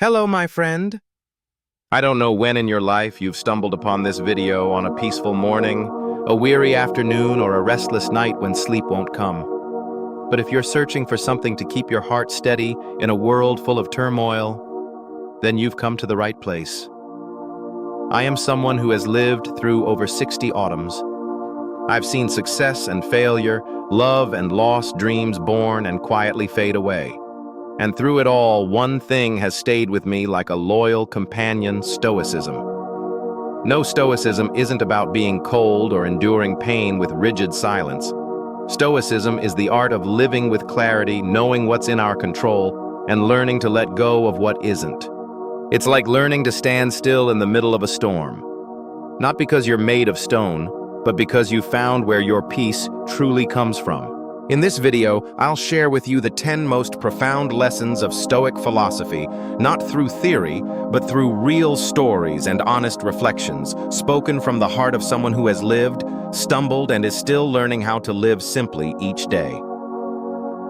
Hello, my friend. I don't know when in your life you've stumbled upon this video on a peaceful morning, a weary afternoon, or a restless night when sleep won't come. But if you're searching for something to keep your heart steady in a world full of turmoil, then you've come to the right place. I am someone who has lived through over 60 autumns. I've seen success and failure, love and lost, dreams born and quietly fade away. And through it all, one thing has stayed with me like a loyal companion: Stoicism. No, Stoicism isn't about being cold or enduring pain with rigid silence. Stoicism is the art of living with clarity, knowing what's in our control, and learning to let go of what isn't. It's like learning to stand still in the middle of a storm. Not because you're made of stone, but because you found where your peace truly comes from. In this video, I'll share with you the 10 most profound lessons of Stoic philosophy, not through theory, but through real stories and honest reflections, spoken from the heart of someone who has lived, stumbled, and is still learning how to live simply each day.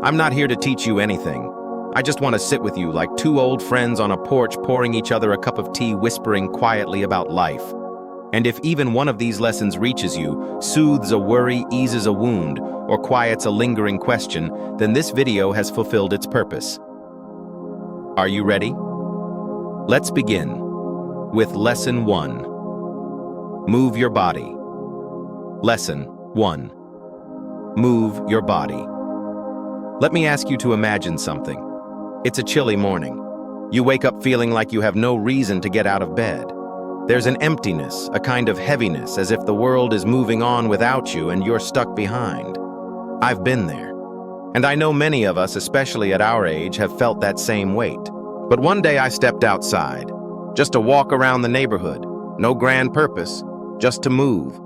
I'm not here to teach you anything. I just want to sit with you like two old friends on a porch, pouring each other a cup of tea, whispering quietly about life. And if even one of these lessons reaches you, soothes a worry, eases a wound, or quiets a lingering question, then this video has fulfilled its purpose. Are you ready? Let's begin with Lesson 1. Move your body. Lesson 1. Move your body. Let me ask you to imagine something. It's a chilly morning. You wake up feeling like you have no reason to get out of bed. There's an emptiness, a kind of heaviness, as if the world is moving on without you and you're stuck behind. I've been there. And I know many of us, especially at our age, have felt that same weight. But one day I stepped outside, just to walk around the neighborhood. No grand purpose, just to move,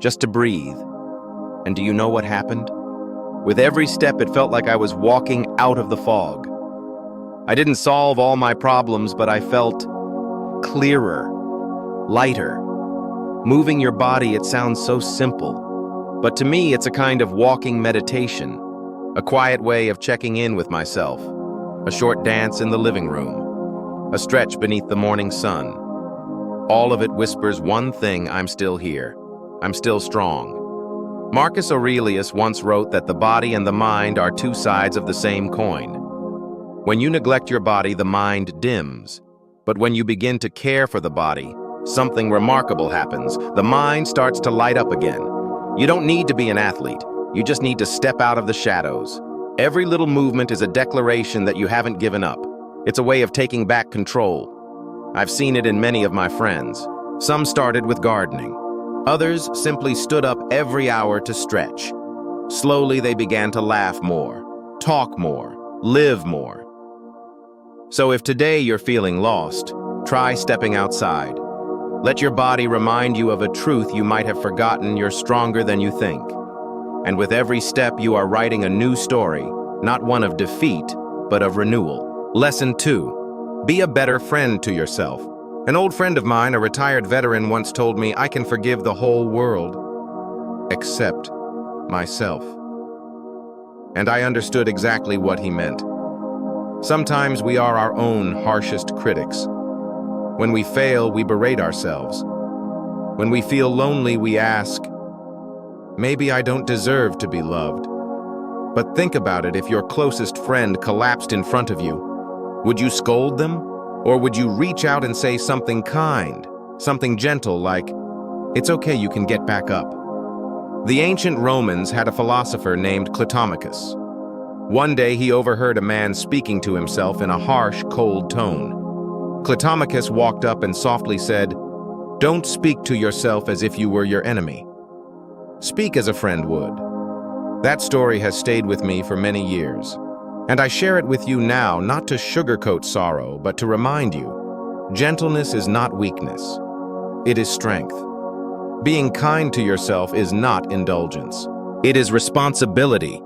just to breathe. And do you know what happened? With every step, it felt like I was walking out of the fog. I didn't solve all my problems, but I felt clearer. Lighter. Moving your body, it sounds so simple. But to me, it's a kind of walking meditation, a quiet way of checking in with myself, a short dance in the living room, a stretch beneath the morning sun. All of it whispers one thing: I'm still here. I'm still strong. Marcus Aurelius once wrote that the body and the mind are two sides of the same coin. When you neglect your body, the mind dims. But when you begin to care for the body, something remarkable happens. The mind starts to light up again. You don't need to be an athlete. You just need to step out of the shadows. Every little movement is a declaration that you haven't given up. It's a way of taking back control. I've seen it in many of my friends. Some started with gardening. Others simply stood up every hour to stretch. Slowly, they began to laugh more, talk more, live more. So if today you're feeling lost, try stepping outside. Let your body remind you of a truth you might have forgotten: you're stronger than you think. And with every step, you are writing a new story, not one of defeat, but of renewal. Lesson 2. Be a better friend to yourself. An old friend of mine, a retired veteran, once told me, I can forgive the whole world, except myself. And I understood exactly what he meant. Sometimes we are our own harshest critics. When we fail, we berate ourselves. When we feel lonely, we ask, maybe I don't deserve to be loved. But think about it: if your closest friend collapsed in front of you, would you scold them? Or would you reach out and say something kind, something gentle like, it's okay, you can get back up? The ancient Romans had a philosopher named Clitomachus. One day he overheard a man speaking to himself in a harsh, cold tone. Clitomachus walked up and softly said, "Don't speak to yourself as if you were your enemy. Speak as a friend would." That story has stayed with me for many years. And I share it with you now, not to sugarcoat sorrow, but to remind you, gentleness is not weakness. It is strength. Being kind to yourself is not indulgence. It is responsibility.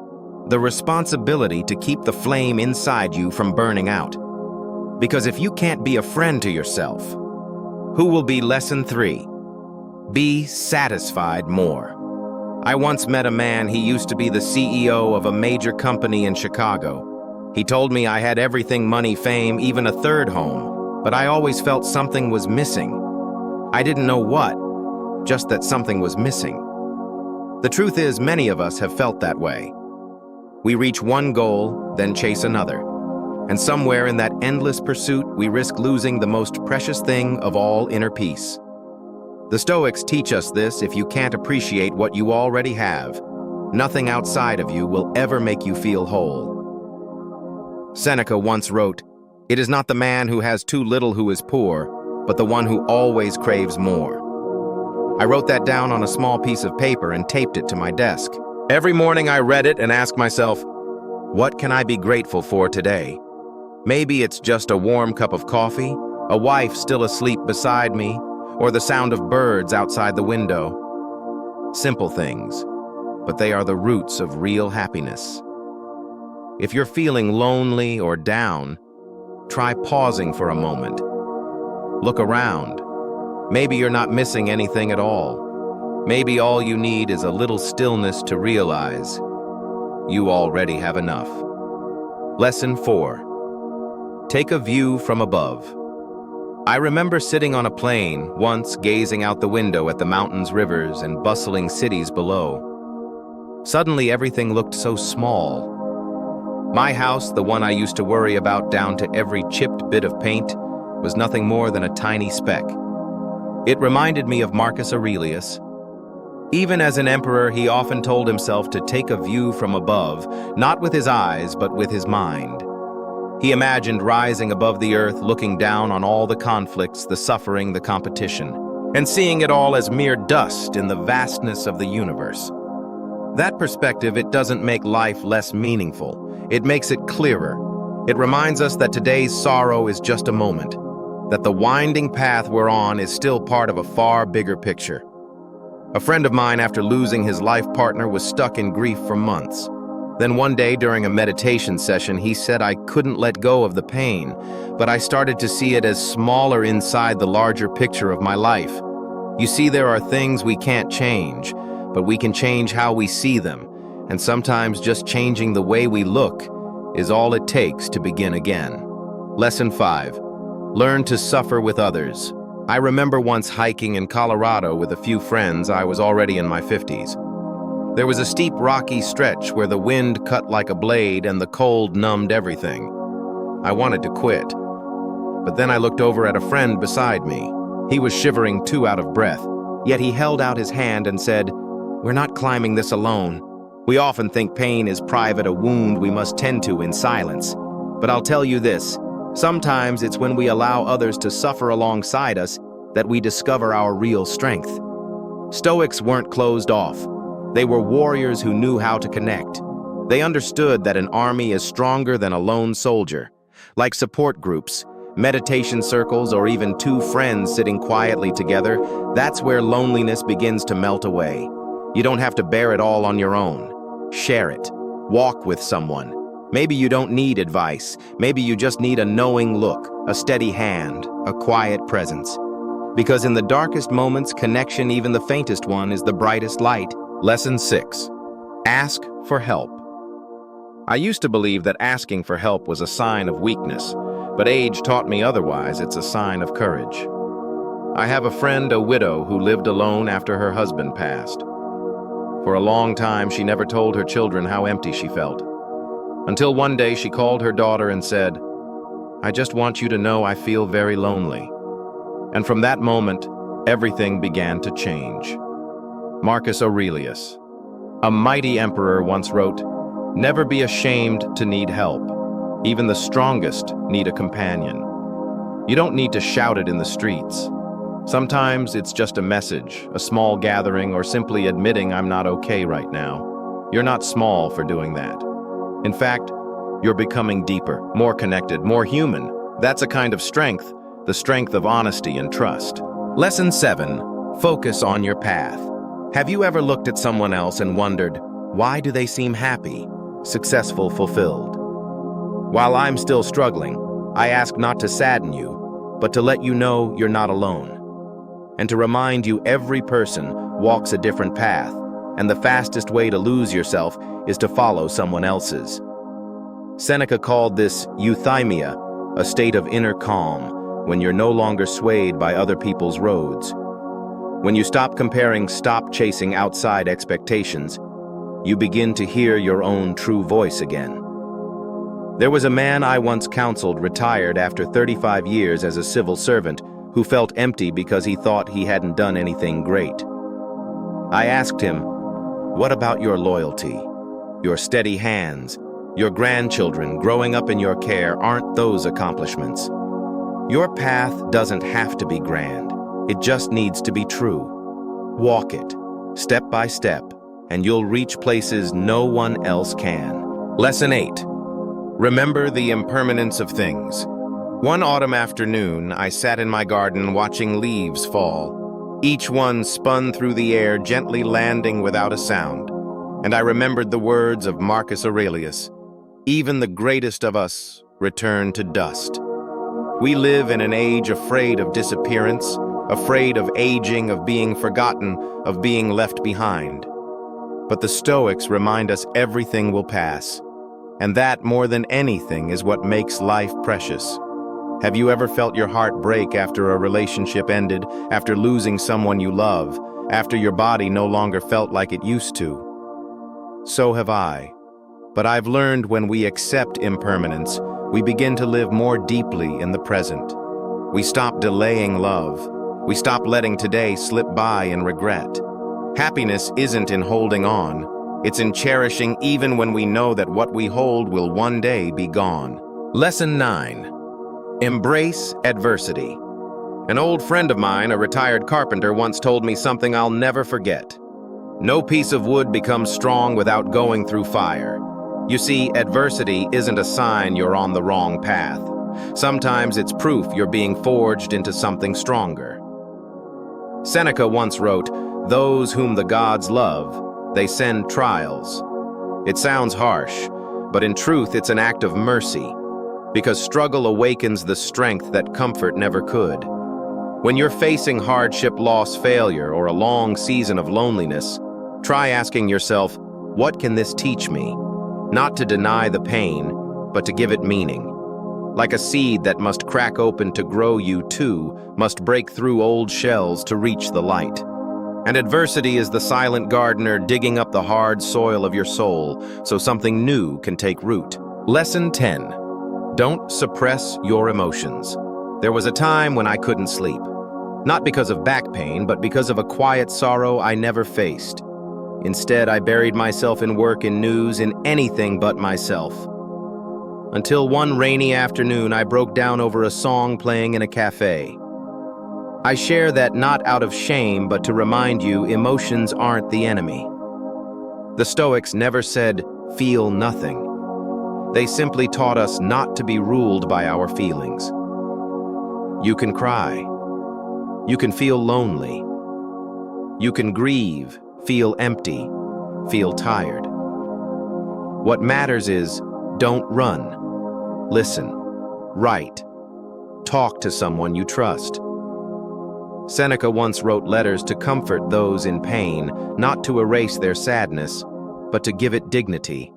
The responsibility to keep the flame inside you from burning out. Because if you can't be a friend to yourself, who will be? Lesson 3. Be satisfied more. I once met a man. He used to be the CEO of a major company in Chicago. He told me I had everything: money, fame, even a third home. but I always felt something was missing. I didn't know what, just that something was missing. The truth is, many of us have felt that way. We reach one goal, then chase another. And somewhere in that endless pursuit, we risk losing the most precious thing of all, inner peace. The Stoics teach us this: if you can't appreciate what you already have, nothing outside of you will ever make you feel whole. Seneca once wrote, "It is not the man who has too little who is poor, but the one who always craves more." I wrote that down on a small piece of paper and taped it to my desk. Every morning I read it and asked myself, what can I be grateful for today? Maybe it's just a warm cup of coffee, a wife still asleep beside me, or the sound of birds outside the window. Simple things, but they are the roots of real happiness. If you're feeling lonely or down, try pausing for a moment. Look around. Maybe you're not missing anything at all. Maybe all you need is a little stillness to realize you already have enough. Lesson 4. Take a view from above. I remember sitting on a plane once, gazing out the window at the mountains, rivers, and bustling cities below. Suddenly everything looked so small. My house, the one I used to worry about down to every chipped bit of paint, was nothing more than a tiny speck. It reminded me of Marcus Aurelius. Even as an emperor, he often told himself to take a view from above, not with his eyes, but with his mind. He imagined rising above the earth, looking down on all the conflicts, the suffering, the competition, and seeing it all as mere dust in the vastness of the universe. That perspective, it doesn't make life less meaningful. It makes it clearer. It reminds us that today's sorrow is just a moment, that the winding path we're on is still part of a far bigger picture. A friend of mine, after losing his life partner, was stuck in grief for months. Then one day during a meditation session, he said, I couldn't let go of the pain, but I started to see it as smaller inside the larger picture of my life. You see, there are things we can't change, but we can change how we see them, and sometimes just changing the way we look is all it takes to begin again. Lesson 5. Learn to suffer with others. I remember once hiking in Colorado with a few friends. I was already in my 50s. There was a steep, rocky stretch where the wind cut like a blade and the cold numbed everything. I wanted to quit. But then I looked over at a friend beside me. He was shivering too, out of breath, yet he held out his hand and said, "We're not climbing this alone. We often think pain is private, a wound we must tend to in silence. But I'll tell you this, sometimes it's when we allow others to suffer alongside us that we discover our real strength." Stoics weren't closed off. They were warriors who knew how to connect. They understood that an army is stronger than a lone soldier. Like support groups, meditation circles, or even two friends sitting quietly together, that's where loneliness begins to melt away. You don't have to bear it all on your own. Share it. Walk with someone. Maybe you don't need advice. Maybe you just need a knowing look, a steady hand, a quiet presence. Because in the darkest moments, connection, even the faintest one, is the brightest light. Lesson 6. Ask for help. I used to believe that asking for help was a sign of weakness, but age taught me otherwise. It's a sign of courage. I have a friend, a widow, who lived alone after her husband passed. For a long time, she never told her children how empty she felt. Until one day she called her daughter and said, "I just want you to know I feel very lonely." And from that moment, everything began to change. Marcus Aurelius, a mighty emperor, once wrote, "Never be ashamed to need help. Even the strongest need a companion." You don't need to shout it in the streets. Sometimes it's just a message, a small gathering, or simply admitting I'm not okay right now. You're not small for doing that. In fact, you're becoming deeper, more connected, more human. That's a kind of strength, the strength of honesty and trust. Lesson 7. Focus on your path. Have you ever looked at someone else and wondered, why do they seem happy, successful, fulfilled? While I'm still struggling, I ask not to sadden you, but to let you know you're not alone. And to remind you every person walks a different path, and the fastest way to lose yourself is to follow someone else's. Seneca called this euthymia, a state of inner calm, when you're no longer swayed by other people's roads. When you stop comparing, stop chasing outside expectations, you begin to hear your own true voice again. There was a man I once counseled retired after 35 years as a civil servant who felt empty because he thought he hadn't done anything great. I asked him, "What about your loyalty? Your steady hands, your grandchildren growing up in your care, aren't those accomplishments? Your path doesn't have to be grand. It just needs to be true. Walk it, step by step, and you'll reach places no one else can." Lesson 8. Remember the impermanence of things. One autumn afternoon, I sat in my garden watching leaves fall. Each one spun through the air, gently landing without a sound. And I remembered the words of Marcus Aurelius, "Even the greatest of us return to dust." We live in an age afraid of disappearance, afraid of aging, of being forgotten, of being left behind. But the Stoics remind us everything will pass. And that, more than anything, is what makes life precious. Have you ever felt your heart break after a relationship ended, after losing someone you love, after your body no longer felt like it used to? So have I. But I've learned when we accept impermanence, we begin to live more deeply in the present. We stop delaying love. We stop letting today slip by in regret. Happiness isn't in holding on. It's in cherishing even when we know that what we hold will one day be gone. Lesson 9. Embrace adversity. An old friend of mine, a retired carpenter, once told me something I'll never forget. No piece of wood becomes strong without going through fire. You see, adversity isn't a sign you're on the wrong path. Sometimes it's proof you're being forged into something stronger. Seneca once wrote, "Those whom the gods love, they send trials." It sounds harsh, but in truth it's an act of mercy, because struggle awakens the strength that comfort never could. When you're facing hardship, loss, failure, or a long season of loneliness, try asking yourself, what can this teach me? Not to deny the pain, but to give it meaning. Like a seed that must crack open to grow, you too must break through old shells to reach the light. And adversity is the silent gardener digging up the hard soil of your soul so something new can take root. Lesson 10. Don't suppress your emotions. There was a time when I couldn't sleep. Not because of back pain, but because of a quiet sorrow I never faced. Instead, I buried myself in work, in news, in anything but myself. Until one rainy afternoon, I broke down over a song playing in a cafe. I share that not out of shame, but to remind you emotions aren't the enemy. The Stoics never said, "Feel nothing." They simply taught us not to be ruled by our feelings. You can cry. You can feel lonely. You can grieve, feel empty, feel tired. What matters is, don't run. Listen, write, talk to someone you trust. Seneca once wrote letters to comfort those in pain, not to erase their sadness, but to give it dignity,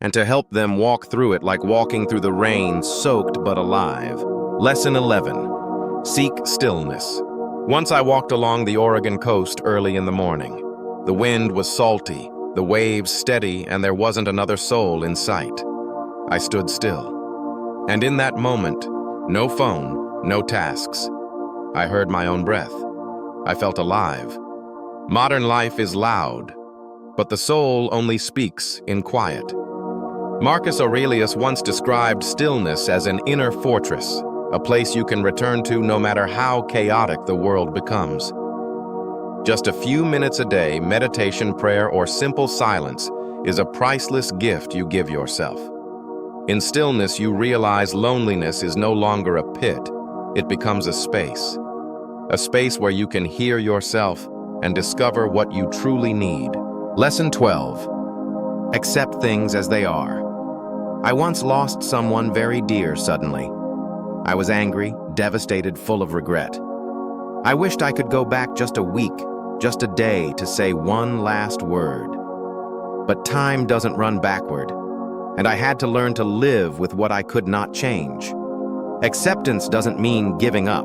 and to help them walk through it like walking through the rain, soaked but alive. Lesson 11. Seek stillness. Once I walked along the Oregon coast early in the morning. The wind was salty, the waves steady, and there wasn't another soul in sight. I stood still. And in that moment, no phone, no tasks. I heard my own breath. I felt alive. Modern life is loud, but the soul only speaks in quiet. Marcus Aurelius once described stillness as an inner fortress, a place you can return to no matter how chaotic the world becomes. Just a few minutes a day, meditation, prayer, or simple silence is a priceless gift you give yourself. In stillness, you realize loneliness is no longer a pit. It becomes a space where you can hear yourself and discover what you truly need. Lesson 12. Accept things as they are. I once lost someone very dear suddenly. I was angry, devastated, full of regret. I wished I could go back just a week, just a day, to say one last word. But time doesn't run backward, and I had to learn to live with what I could not change. Acceptance doesn't mean giving up.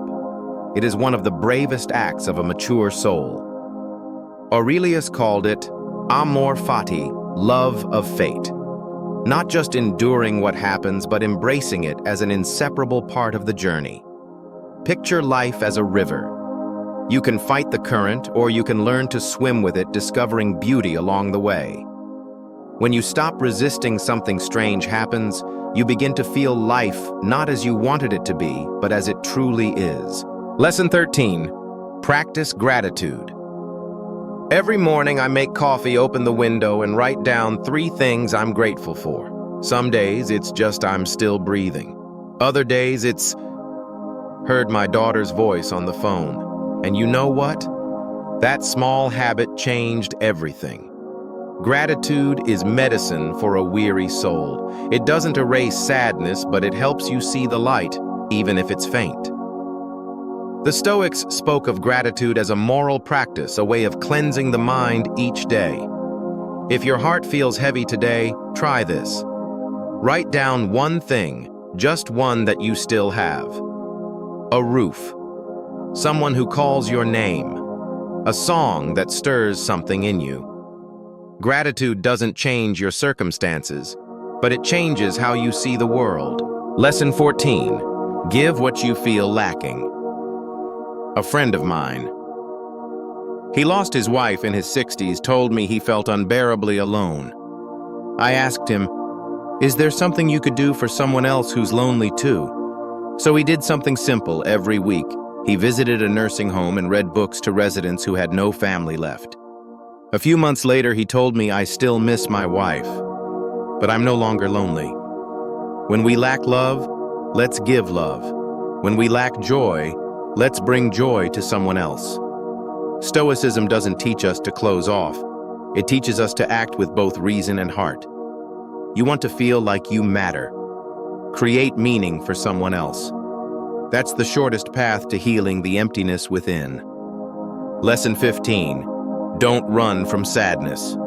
It is one of the bravest acts of a mature soul. Aurelius called it amor fati, love of fate. Not just enduring what happens, but embracing it as an inseparable part of the journey. Picture life as a river. You can fight the current, or you can learn to swim with it, discovering beauty along the way. When you stop resisting something strange happens, you begin to feel life not as you wanted it to be, but as it truly is. Lesson 13. Practice gratitude. Every morning I make coffee, open the window, and write down 3 things I'm grateful for. Some days it's just I'm still breathing. Other days it's heard my daughter's voice on the phone. And you know what? That small habit changed everything. Gratitude is medicine for a weary soul. It doesn't erase sadness, but it helps you see the light, even if it's faint. The Stoics spoke of gratitude as a moral practice, a way of cleansing the mind each day. If your heart feels heavy today, try this. Write down 1 thing, just one that you still have. A roof. Someone who calls your name. A song that stirs something in you. Gratitude doesn't change your circumstances, but it changes how you see the world. Lesson 14. Give what you feel lacking. A friend of mine. He lost his wife in his 60s, told me he felt unbearably alone. I asked him, "Is there something you could do for someone else who's lonely too?" So he did something simple every week. He visited a nursing home and read books to residents who had no family left. A few months later, he told me, "I still miss my wife, but I'm no longer lonely." When we lack love, let's give love. When we lack joy, let's bring joy to someone else. Stoicism doesn't teach us to close off. It teaches us to act with both reason and heart. You want to feel like you matter. Create meaning for someone else. That's the shortest path to healing the emptiness within. Lesson 15. Don't run from sadness.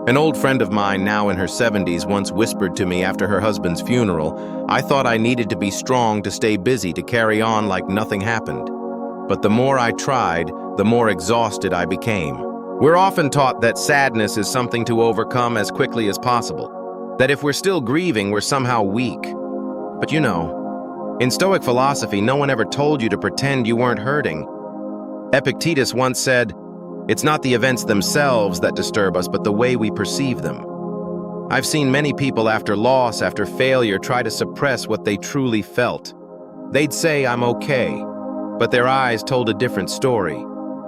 An old friend of mine, now in her 70s, once whispered to me after her husband's funeral, "I thought I needed to be strong to stay busy, to carry on like nothing happened. But the more I tried, the more exhausted I became." We're often taught that sadness is something to overcome as quickly as possible, that if we're still grieving, we're somehow weak. But you know, in Stoic philosophy, no one ever told you to pretend you weren't hurting. Epictetus once said, "It's not the events themselves that disturb us, but the way we perceive them." I've seen many people after loss, after failure, try to suppress what they truly felt. They'd say, "I'm okay," but their eyes told a different story.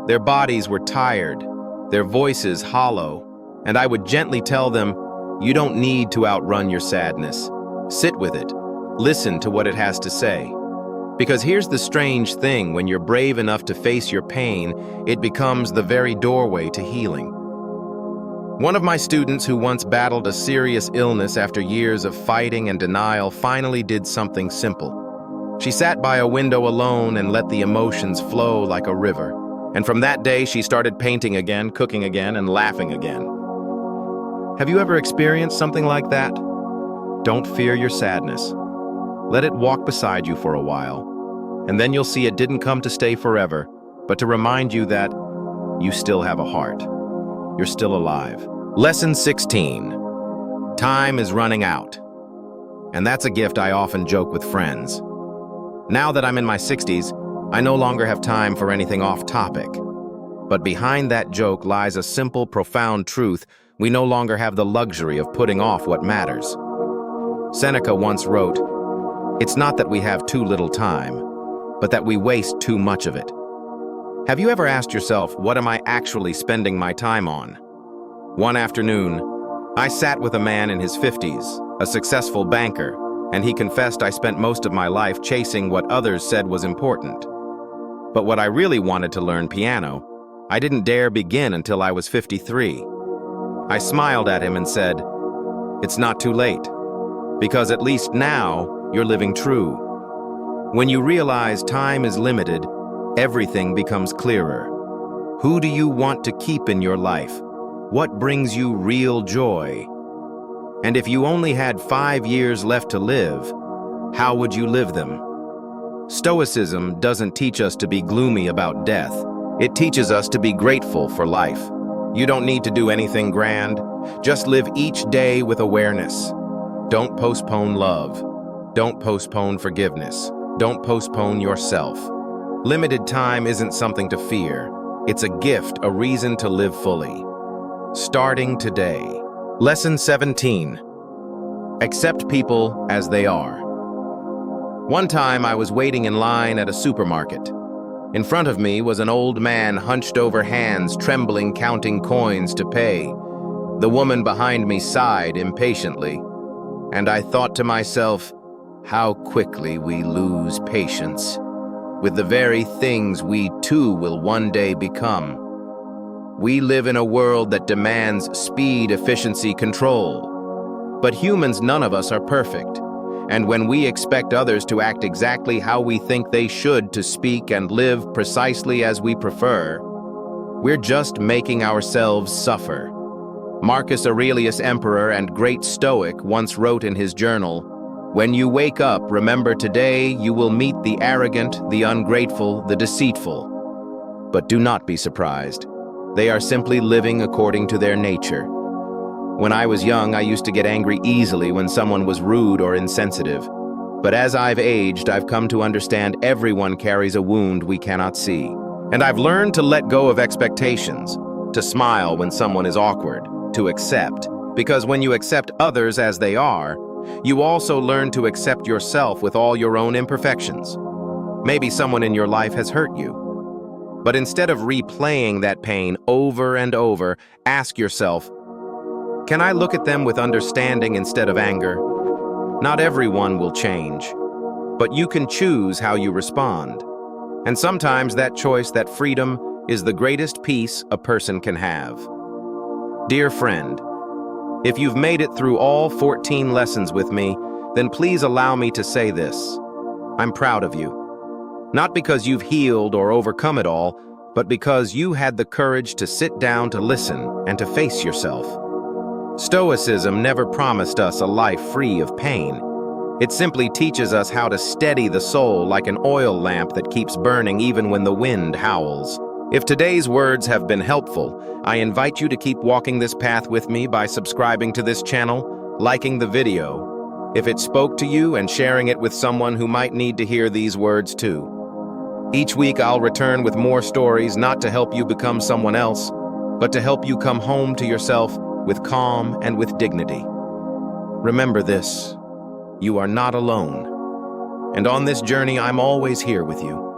Their bodies were tired, their voices hollow, and I would gently tell them, "You don't need to outrun your sadness. Sit with it. Listen to what it has to say." Because here's the strange thing, when you're brave enough to face your pain, it becomes the very doorway to healing. One of my students who once battled a serious illness after years of fighting and denial finally did something simple. She sat by a window alone and let the emotions flow like a river. And from that day, she started painting again, cooking again, and laughing again. Have you ever experienced something like that? Don't fear your sadness. Let it walk beside you for a while, and then you'll see it didn't come to stay forever, but to remind you that you still have a heart. You're still alive. Lesson 16. Time is running out. And that's a gift I often joke with friends. Now that I'm in my 60s, I no longer have time for anything off topic. But behind that joke lies a simple, profound truth: we no longer have the luxury of putting off what matters. Seneca once wrote, "It's not that we have too little time, but that we waste too much of it." Have you ever asked yourself, what am I actually spending my time on? One afternoon, I sat with a man in his 50s, a successful banker, and he confessed, "I spent most of my life chasing what others said was important. But what I really wanted to learn, piano, I didn't dare begin until I was 53. I smiled at him and said, "It's not too late, because at least now you're living true." When you realize time is limited, everything becomes clearer. Who do you want to keep in your life? What brings you real joy? And if you only had 5 years left to live, how would you live them? Stoicism doesn't teach us to be gloomy about death. It teaches us to be grateful for life. You don't need to do anything grand. Just live each day with awareness. Don't postpone love. Don't postpone forgiveness. Don't postpone yourself. Limited time isn't something to fear. It's a gift, a reason to live fully. Starting today. Lesson 17. Accept people as they are. One time I was waiting in line at a supermarket. In front of me was an old man hunched over hands, trembling, counting coins to pay. The woman behind me sighed impatiently, and I thought to myself, how quickly we lose patience with the very things we too will one day become. We live in a world that demands speed, efficiency, control. But humans, none of us are perfect. And when we expect others to act exactly how we think they should, to speak and live precisely as we prefer, we're just making ourselves suffer. Marcus Aurelius, emperor and great Stoic, once wrote in his journal, "When you wake up, remember today you will meet the arrogant, the ungrateful, the deceitful. But do not be surprised. They are simply living according to their nature." When I was young, I used to get angry easily when someone was rude or insensitive. But as I've aged, I've come to understand everyone carries a wound we cannot see. And I've learned to let go of expectations, to smile when someone is awkward, to accept. Because when you accept others as they are, you also learn to accept yourself with all your own imperfections. Maybe someone in your life has hurt you. But instead of replaying that pain over and over, ask yourself, can I look at them with understanding instead of anger? Not everyone will change, but you can choose how you respond. And sometimes that choice, that freedom, is the greatest peace a person can have. Dear friend, if you've made it through all 14 lessons with me, then please allow me to say this. I'm proud of you. Not because you've healed or overcome it all, but because you had the courage to sit down, to listen, and to face yourself. Stoicism never promised us a life free of pain. It simply teaches us how to steady the soul like an oil lamp that keeps burning even when the wind howls. If today's words have been helpful, I invite you to keep walking this path with me by subscribing to this channel, liking the video, if it spoke to you, and sharing it with someone who might need to hear these words too. Each week I'll return with more stories, not to help you become someone else, but to help you come home to yourself with calm and with dignity. Remember this, you are not alone. And on this journey, I'm always here with you.